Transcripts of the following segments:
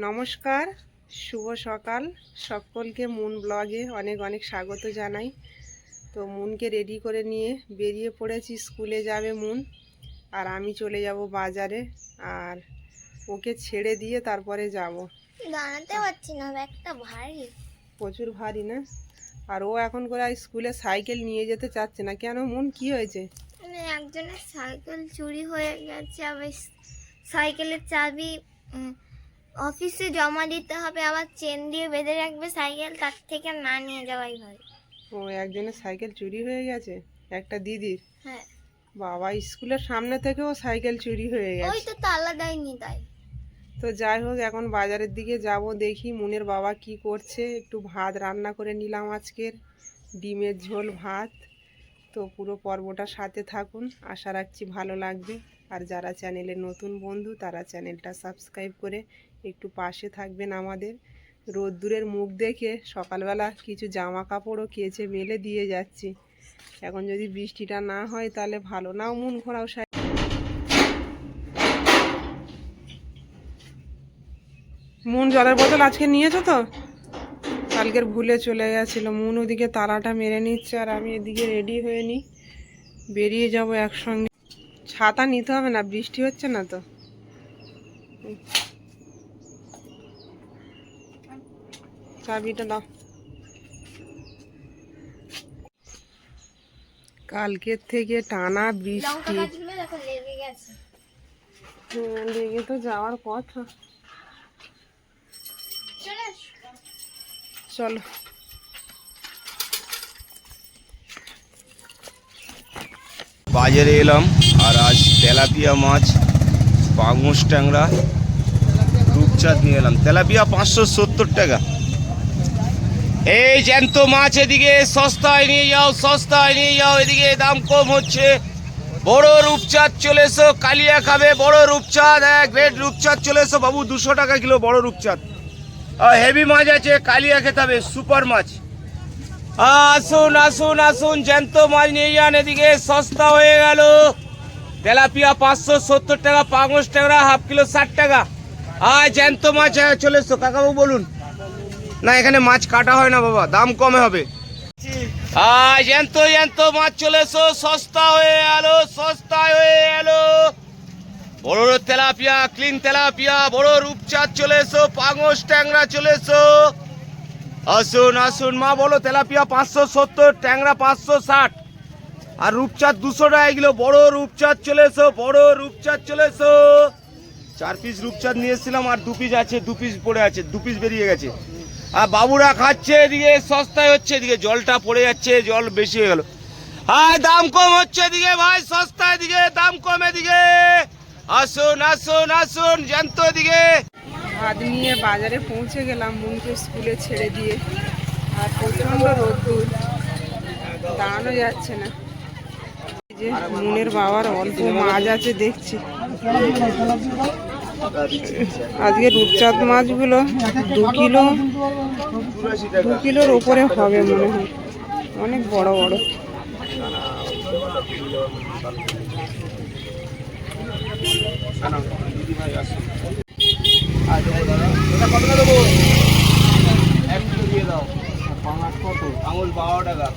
নমস্কার, শুভ সকাল। সকলকে মুন ব্লগে অনেক অনেক স্বাগত জানাই। তো মুনকে রেডি করে নিয়ে বেরিয়ে পড়েছি, স্কুলে যাবে মুন, আর আমি চলে যাব বাজারে। আর ওকে ছেড়ে দিয়ে তারপরে যাব। দাঁড়াতে পারছি না, ব্যাগটা ভারী, প্রচুর ভারী না? আর ও এখন করে স্কুলে সাইকেল নিয়ে যেতে চাচ্ছে না কেন? মুন কি হয়েছে? মানে একজনের সাইকেল চুরি হয়ে গেছে, আবার সাইকেলের চাবি অফিসে জমা দিতে হবে, আবার চেন দিয়ে বেঁধে রাখবে সাইকেল, তার থেকে না নিয়ে যাওয়াই ভালো। ও একজনের সাইকেল চুরি হয়ে গেছে, একটা দিদির? হ্যাঁ। বাবা, স্কুলের সামনে থেকেও সাইকেল চুরি হয়ে ওই গেছে। তো তালা দেয়নি তাই। তো যাই হোক, এখন বাজারের দিকে যাব, দেখি মুনের বাবা কি করছে। একটু ভাত রান্না করে নিলাম আজকের, ডিমের ঝোল ভাত। তো পুরো পর্বটা সাথে থাকুন, আশা রাখছি ভালো লাগবে। আর যারা চ্যানেলের নতুন বন্ধু তারা চ্যানেলটা সাবস্ক্রাইব করে একটু পাশে থাকবেন আমাদের। রোদ্দুরের মুখ দেখে সকালবেলা কিছু জামা কাপড়ও কেচে মেলে দিয়ে যাচ্ছি। এখন যদি বৃষ্টিটা না হয় তাহলে ভালো। নাও মুন, ঘোরাও। মুন জলের বোতল আজকে নিয়েছো তো? কালকের ভুলে চলে গেছিলো। মুন ওদিকে তালাটা মেরে নিচ্ছে, আর আমি এদিকে রেডি হয়ে নিই, বেরিয়ে যাব একসঙ্গে। ছাতা নিতে হবে না, বৃষ্টি হচ্ছে না তো। চাবিটা দাও। কালকের থেকে টানা বৃষ্টি, লেগে তো যাওয়ার কথা। চলো। বাজারে এলাম, আর আজ তেলাপিয়া মাছ, পাঙুশ ট্যাংরা, রূপচাঁদ নিয়ে এলাম। তেলাপিয়া 570 টাকা। এই জ্যান্ত মাছ এদিকে সস্তায় নিয়ে যাও, সস্তায় নিয়ে যাও, এদিকে দাম কম হচ্ছে। বড় রূপচাঁদ চলে এসো, কালিয়া খাবে। বড় রূপচাঁদ, গ্রেট রূপচাঁদ চলে এসো বাবু, 200 টাকা কিলো বড় রূপচাঁদ। হেভি মাছ আছে, কালিয়া খেতে হবে, সুপার মাছ। আসুন আসুন আসুন, জ্যান্ত মাছ নিয়ে যান, এদিকে সস্তা হয়ে গেল। তেলাপিয়া 570 টাকা, পাঙশ ট্যাংরা হাফ কিলো 60 টাকা। জ্যান্ত মাছ চলে এসো কাকাবাবু, বলুন। না, এখানে মাছ কাটা হয় না বাবা, দাম কমে হবে। জ্যান্ত জ্যান্ত মাছ চলে এসো, সস্তা হয়ে গেল, সস্তা হয়ে গেল। বড় তেলাপিয়া, ক্লিন তেলাপিয়া, বড় রূপচাঁদ চলে এসো, পাঙশ ট্যাংরা চলে এসো। আসুন আসুন মা, বলো। তেলাপিয়া 570, ট্যাংরা 560, আর রূপচাঁদ 200 টাকা কিলো। বড় রূপচাঁদ চলে এসো, বড় রূপচাঁদ চলে এসো। 4 পিস রূপচাঁদ নিয়ে এসেছিলাম, আর 2 পিস আছে, 2 পিস পড়ে আছে, 2 পিস বেরিয়ে গেছে। আর বাবুরা খাচ্ছে, এদিকে সস্তায় হচ্ছে, এদিকে জলটা পড়ে যাচ্ছে, জল বেশি হয়ে গেল। দাম কম হচ্ছে এদিকে ভাই, সস্তায় দিকে দাম কম এদিকে। আসুন আসুন আসুন, জ্যান্ত এদিকে। ভাত নিয়ে বাজারে পৌঁছে গেলাম মুনকে স্কুলে ছেড়ে দিয়ে। আর প্রচণ্ড রোদ্দুর, দাঁড়ানো যাচ্ছে না। এই যে মুনের বাবার অল্প মাছ আছে দেখছি। আজকে রূপচাঁদ মাছগুলো 2 কিলোর ওপরে হবে মনে হয়, অনেক বড় বড়। আঙুল 12 টাকা।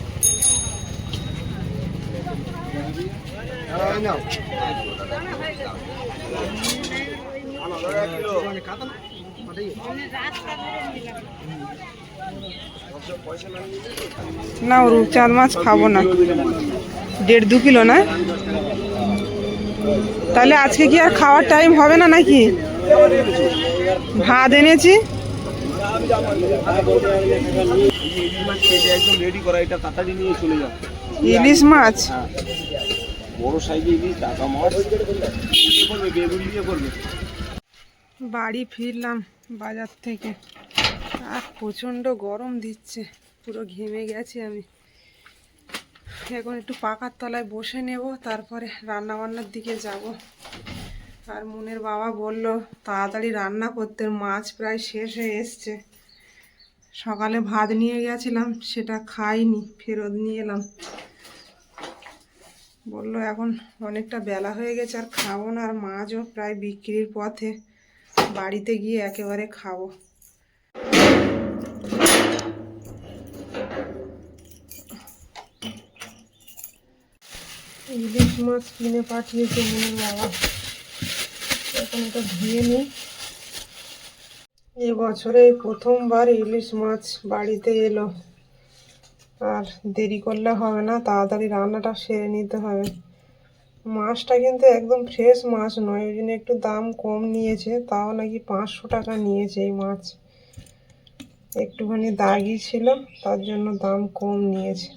না, রূপচাঁদ মাছ খাবো না। 1.5-2 কিলো না? তাহলে আজকে কি আর খাওয়ার টাইম হবে না নাকি? ভাত এনেছি। ইলিশ মাছ, বড় সাইজে ইলিশ, টাকা মাছ করবে, বেগুন দিয়ে করবে। বাড়ি ফিরলাম বাজার থেকে, আর প্রচণ্ড গরম দিচ্ছে, পুরো ঘেমে গেছি আমি। এখন একটু পাকার তলায় বসে নেব, তারপরে রান্নাবান্নার দিকে যাব। আর মুনের বাবা বলল তাড়াতাড়ি রান্না করতে, মাছ প্রায় শেষ হয়ে এসছে। সকালে ভাত নিয়ে গেছিলাম, সেটা খাইনি, ফেরত নিয়ে এলাম। বললো এখন অনেকটা বেলা হয়ে গেছে, আর খাবো না, আর মাছও প্রায় বিক্রির পথে। বাড়িতে গিয়ে একেবারে খাবো। ইলিশ মাছ কিনে পাঠিয়েছে মনের বাবা, এখন এটা ধুয়ে নিই। এবছরে প্রথমবার ইলিশ মাছ বাড়িতে এলো, আর দেরি করলে হবে না, তাড়াতাড়ি রান্নাটা সেরে নিতে হবে। মাছটা কিন্তু একদম ফ্রেশ মাছ নয়, ওই জন্য একটু দাম কম নিয়েছে, তাও নাকি 500 টাকা নিয়েছে এই মাছ। একটুখানি দাগি ছিল, তার জন্য দাম কম নিয়েছে।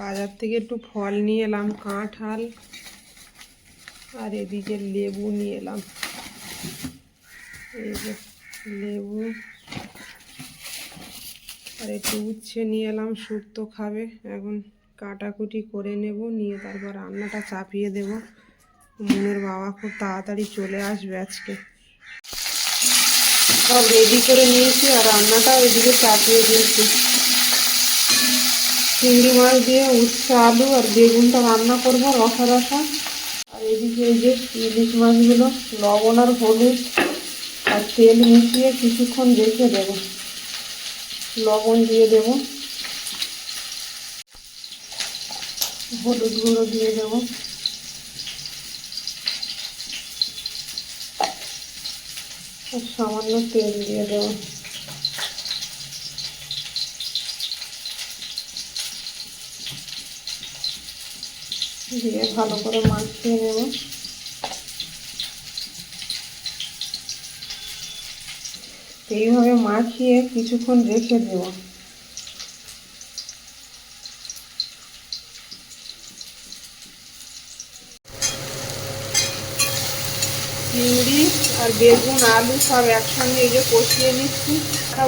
বাজার থেকে একটু ফল নিয়ে এলাম, কাঁঠাল আর এদিকে লেবু নিয়ে এলাম। এই যে লেবু আর একটু উচ্ছে নিয়ে এলাম, শুক্তো খাবে। এখন কাটাকুটি করে নেব, নিয়ে তারপর রান্নাটা চাপিয়ে দেব। মনের বাবা খুব তাড়াতাড়ি চলে আসবে আজকে। সব রেডি করে নিয়েছি আর রান্নাটা এদিকে চাপিয়ে দিয়েছি। চিংড়ি মাছ দিয়ে উচ্ছে আলু আর বেগুনটা রান্না করবো রসা রসা। আর এদিকে এই যে ইলিশ মাছগুলো লবণ আর হলুদ আর তেল মিশিয়ে কিছুক্ষণ রেখে দেব। লবণ দিয়ে দেব, হলুদ গুঁড়ো দিয়ে দেব, আর সামান্য তেল দিয়ে দেব। দিয়ে ভালো করে মাখিয়ে নেব। এইভাবে মাখিয়ে কিছুক্ষণ রেখে দেব। চিংড়ি আর বেগুন আলু সব একসঙ্গে এই যে কষিয়ে নিচ্ছি।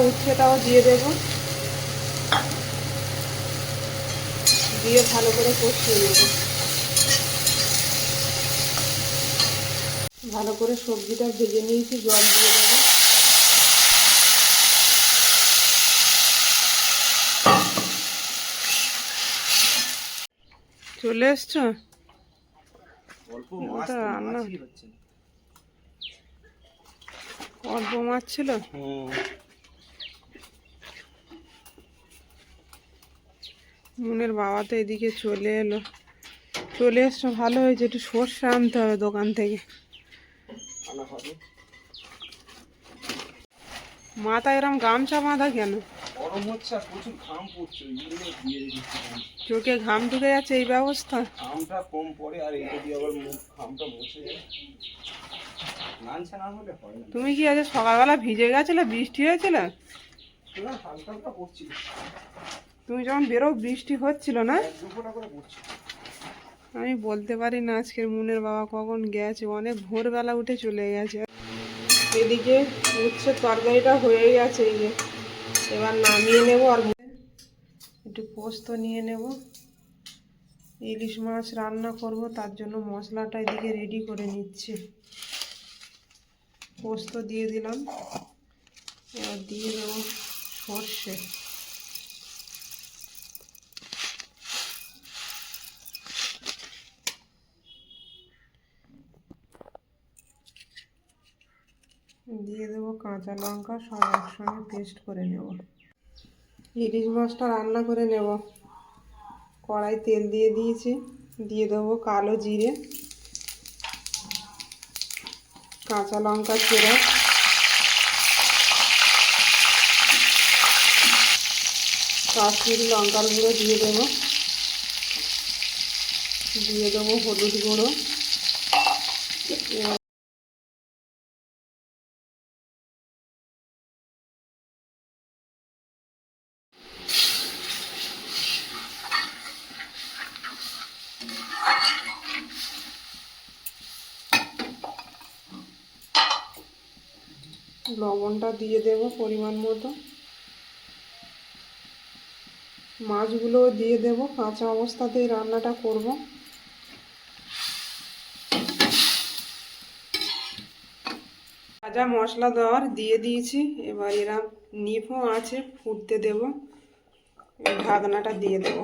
উচ্ছেটাও দিয়ে দেব, দিয়ে ভালো করে কষিয়ে নেব। ভালো করে সবজিটা ভেজে নিয়েছি, জল দিয়ে দেবো। চলে এসছো? রান্না অল্প মাছ ছিল। মনের বাবা তো এদিকে চলে এলো। চলে এসছো, ভালো হয়েছে। একটু সর্ষে আনতে হবে দোকান থেকে। মাথায় এরম গামছা বাঁধা কেন? গরম হচ্ছে আর প্রচুর ঘাম পড়ছে, ওই জন্য দিয়ে দিচ্ছি। চোখে ঘাম ঢুকে যাচ্ছে এই ব্যবস্থা। ঘামটা কম পড়ে আর এইটা দিয়ে আবার মুখ ঘামটা মুছে যায়, নানছে না হলে হয় না। তুমি কি আজ সকালবেলা ভিজে গেছিলে? বৃষ্টি হয়েছিল? না, হালকা হালকা পড়ছিল। তুমি যখন বেরো বৃষ্টি হচ্ছিল না? 1-2 ফোঁটা করে পড়ছিল। আমি বলতে পারি না আজকের মনের বাবা কখন গেছে, অনেক ভোরবেলা উঠে চলে গেছে। এদিকে উচ্ছের তরকারিটা হয়ে গেছে, এই যে এবার নামিয়ে নেব। আর একটু পোস্ত নিয়ে নেব, ইলিশ মাছ রান্না করব, তার জন্য মশলাটা এদিকে রেডি করে নিচ্ছি। পোস্ত দিয়ে দিলাম, এবার দিয়ে দেব সর্ষে। দিয়ে দেবো কাঁচা লঙ্কা, সব একসঙ্গে পেস্ট করে নেব। ইলিশ মাছটা রান্না করে নেব। কড়াই তেল দিয়ে দিয়েছি, দিয়ে দেবো কালো জিরে, কাঁচা লঙ্কা চেরা, কাশ্মীরি লঙ্কার গুঁড়ো দিয়ে দেবো, দিয়ে দেবো হলুদ গুঁড়ো, লবণটা দিয়ে দেব পরিমাণ মতো। মাছগুলোও দিয়ে দেব, কাঁচা অবস্থাতেই রান্নাটা করব। ভাজা মশলা দেওয়ার দিয়ে দিয়েছি, এবার এরা নিভো আছে ফুটতে দেব। ঢাকনাটা দিয়ে দেব,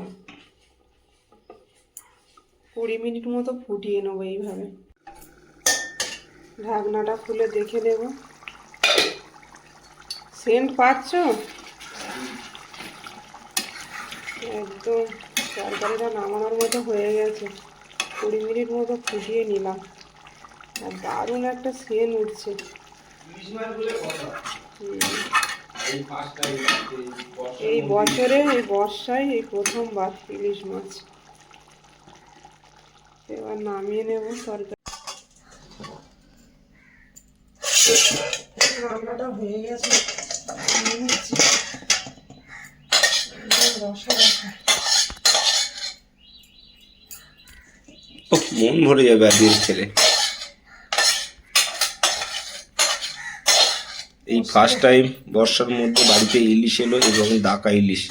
20 মিনিট মতো ফুটিয়ে নেবো এইভাবে। ঢাকনাটা খুলে দেখে নেব। সেন্ট পাচ্ছ? একদম তরকারিটা নামানোর মতো হয়ে গেছে। 20 মিনিট মতো ফুটিয়ে নিলাম আর দারুণ একটা সেন্ট উঠছে। এই বছরে এই বর্ষায় এই প্রথমবার ইলিশ মাছ। এবার নামিয়ে নেব তরকারি। রান্নাটা হয়ে গেছে, রসা রসা। মন ভরে যাবে আজকে খেলে। এই ফার্স্ট টাইম বর্ষার মধ্যে বাড়িতে ইলিশ এলো এবং দাকা ইলিশ।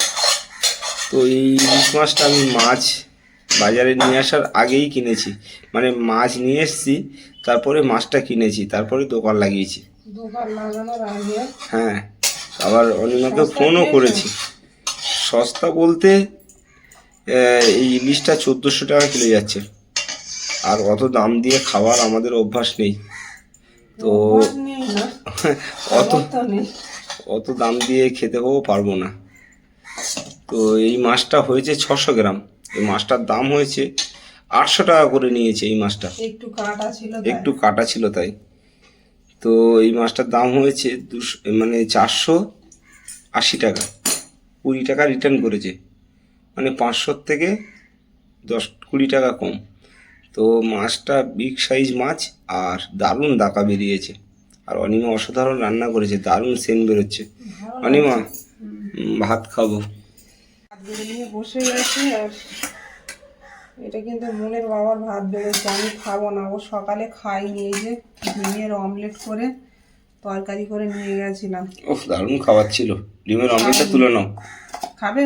তো এই ইলিশ মাছটা আমি মাছ বাজারে নিয়ে আসার আগেই কিনেছি, মানে মাছ নিয়ে এসেছি তারপরে মাছটা কিনেছি, তারপরে দোকান লাগিয়েছি। দোকান লাগানোর আগে হ্যাঁ, আবার অনিমাকে ফোনও করেছি। সস্তা বলতে এই ইলিশটা 1400 টাকা কিলো যাচ্ছে, আর অত দাম দিয়ে খাওয়ার আমাদের অভ্যাস নেই। তো অত দাম দিয়ে খেতেও পারবো না। তো এই মাছটা হয়েছে 600 গ্রাম। এই মাছটার দাম হয়েছে 800 টাকা করে নিয়েছে। এই মাছটা একটু কাটা ছিল তাই। তো এই মাছটার দাম হয়েছে 480 টাকা। 20 টাকা রিটার্ন করেছে, মানে 500 থেকে 10-20 টাকা কম। তো মাছটা বিগ সাইজ মাছ আর দারুণ দাকা বেরিয়েছে। আর অনিমা অসাধারণ রান্না করেছে, দারুণ সেন্ট বেরোচ্ছে। অনিমা, ভাত খাবো। ভাত বেড়ে নিয়ে বসে গেছে। আর এটা কিন্তু মনের বাবার ভাত বেড়েছে, আমি খাবো না। ও সকালে খাইনি। এই যে ডিমের অমলেট করে তরকারি করে নিয়ে গেছিলাম। ওহ, দারুণ খাবার ছিল। ডিমের অমলেটটা তুলে নাও। খাবে?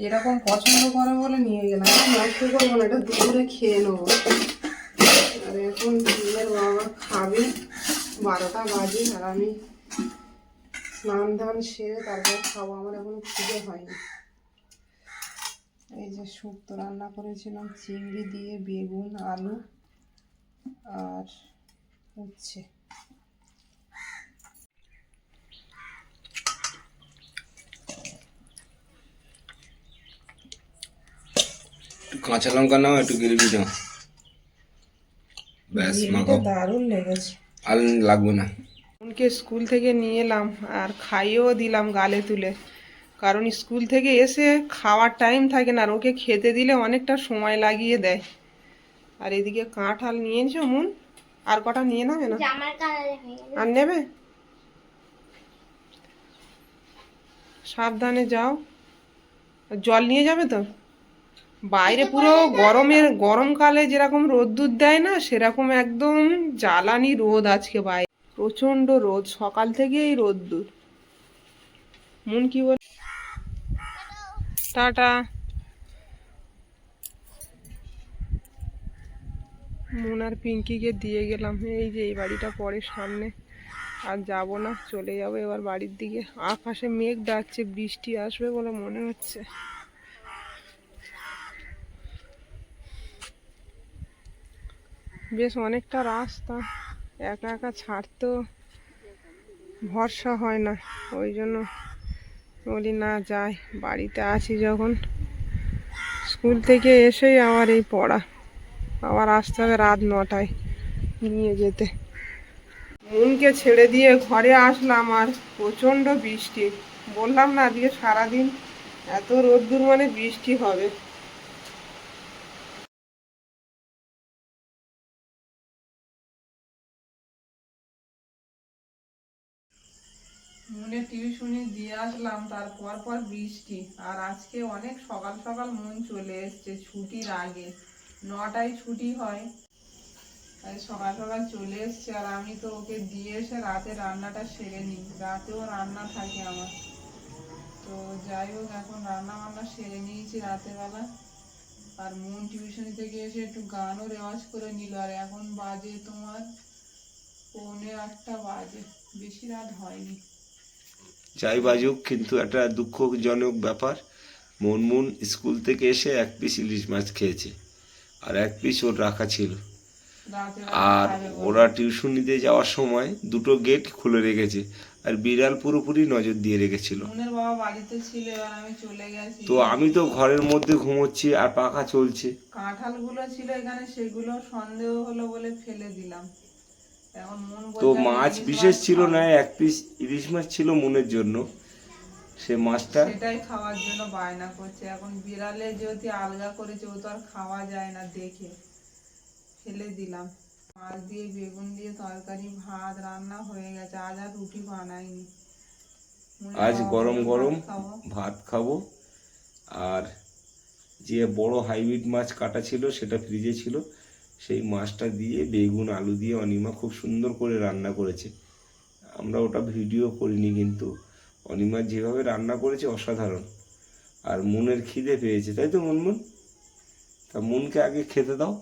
এরকম পছন্দ করে বলে নিয়ে গেলাম। নষ্ট করবো না, এটা দুপুরে খেয়ে নেবো। আর এখন ডিমের বাবা খাবে, 12টা বাজে। আর আমি স্নান ধান সেরে তারপর খাবো। আমার এখনো খিদে হয়নি। এই যে শুক্তো রান্না করেছিলাম চিংড়ি দিয়ে, বেগুন, আলু আর উচ্ছে। কাঁচা লঙ্কা নাও, একটু গ্রেভি দাও, ব্যাস মাখাও। দারুণ লেগেছে। আর লাগবে না। ওকে স্কুল থেকে নিয়ে এলাম আর খাইয়েও দিলাম গালে তুলে, কারণ স্কুল থেকে এসে খাওয়ার টাইম থাকে না। আর ওকে খেতে দিলে অনেকটা সময় লাগিয়ে দেয়। আর এদিকে কাঁঠাল নিয়ে এসো মুন, আর কটা নিয়ে নেবে না? আর নেবে? সাবধানে যাও। জল নিয়ে যাবে তো? বাইরে পুরো গরমকালে যেরকম রোদ্দুর দেয় না, সেরকম একদম জ্বালানি রোদ আজকে বাইরে। প্রচন্ড রোদ, সকাল থেকেই রোদ্দুর। মুন কি বল? টাটা। মুন আর পিঙ্কিকে দিয়ে গেলাম। এই যে এই বাড়িটা পরে সামনে। আর যাব না, চলে যাব এবার বাড়ির দিকে। আকাশে মেঘ ডাকছে, বৃষ্টি আসবে বলে মনে হচ্ছে। বেশ অনেকটা রাস্তা, একা একা ছাড়তেও ভরসা হয় না। ওই জন্য বলি না যাই, বাড়িতে আছি যখন। স্কুল থেকে এসেই আমার এই পড়া, আবার আসতে হবে রাত 9টায় নিয়ে যেতে। মনকে ছেড়ে দিয়ে ঘরে আসলাম আর প্রচণ্ড বৃষ্টি। বললাম না আজকে সারাদিন এত রোদ্দুর, মানে বৃষ্টি হবে। মনে টিউশনি দিয়ে আসলাম, তারপর বৃষ্টি। আর আজকে অনেক সকাল সকাল মন চলে এসছে, ছুটির আগে 9টায় ছুটি হয়, তাই সকাল সকাল চলে এসছে। আর আমি তো ওকে দিয়ে এসে রাতে রান্নাটা সেরে নিই, রাতেও রান্না থাকে আমার। তো যাই হোক, এখন রান্না বান্না সেরে নিয়েছি রাতের বেলা। আর মন টিউশনি থেকে এসে একটু গানও রেওয়াজ করে নিল। আর এখন বাজে তোমার 7:45 বাজে, বেশি রাত হয়নি। যাই বাজুক, কিন্তু একটা দুঃখজনক ব্যাপার, মনমুন স্কুল থেকে এসে 1 পিস ইলিশ মাছ খেয়েছে। আর 1 পিস ওর রাখা ছিল। রাতে আর ওরা টিউশন নিতে যাওয়ার সময় দুটো গেট খুলে রেখেছে, আর বিড়াল পুরোপুরি নজর দিয়ে রেখেছিল। মুনের বাবা বাড়িতে ছিল, এবার আমি চলে গেছি। তো আমি তো ঘরের মধ্যে ঘুমোচ্ছি আর পাখা চলছে। কাঁঠালগুলো ছিল এখানে, সেগুলো সন্দেহ হলো বলে ফেলে দিলাম। এখন মন তো বলছে আমি মাছ ইলিশ বিশেষ মাছ ছিল খাবো। না, 1 পিস ইলিশ মাছ ছিল মনের জন্য, সে মাছটা সেটাই খাওয়ার জন্য বায়না করছে। এখন বিড়ালে যেহেতু আলগা করেছে, ও তো আর খাওয়া যায় না দেখে, ফেলে দিলাম। মাছ দিয়ে বেগুন দিয়ে তরকারি, ভাত রান্না হয়ে গেছে। আজ আর রুটি বানাইনি। মুনের আজ বাবা গরম বললো গরম ভাত খাবো। ভাত খাবো। আর যে বড় হাইব্রিড মাছ কাটা ছিল সেটা ফ্রিজে ছিল, সেই মাছটা দিয়ে বেগুন আলু দিয়ে অনিমা খুব সুন্দর করে রান্না করেছে। আমরা ওটা ভিডিও করিনি, কিন্তু অনিমা যেভাবে রান্না করেছে অসাধারণ। আর মনের খিদে পেয়েছে, তাই তো মুনমুন? তা মনকে আগে খেতে দাও।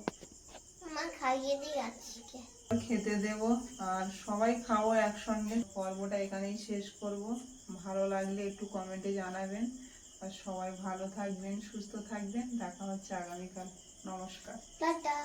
আমার খাইয়ে দিই আজকে। খেতে দেব, আর সবাই খাবো একসঙ্গে। পর্বটা এখানেই শেষ করব। ভালো লাগলে একটু কমেন্টে জানাবেন। আর সবাই ভালো থাকবেন, সুস্থ থাকবেন। দেখা হচ্ছে আগামীকাল। নমস্কার। টাটা।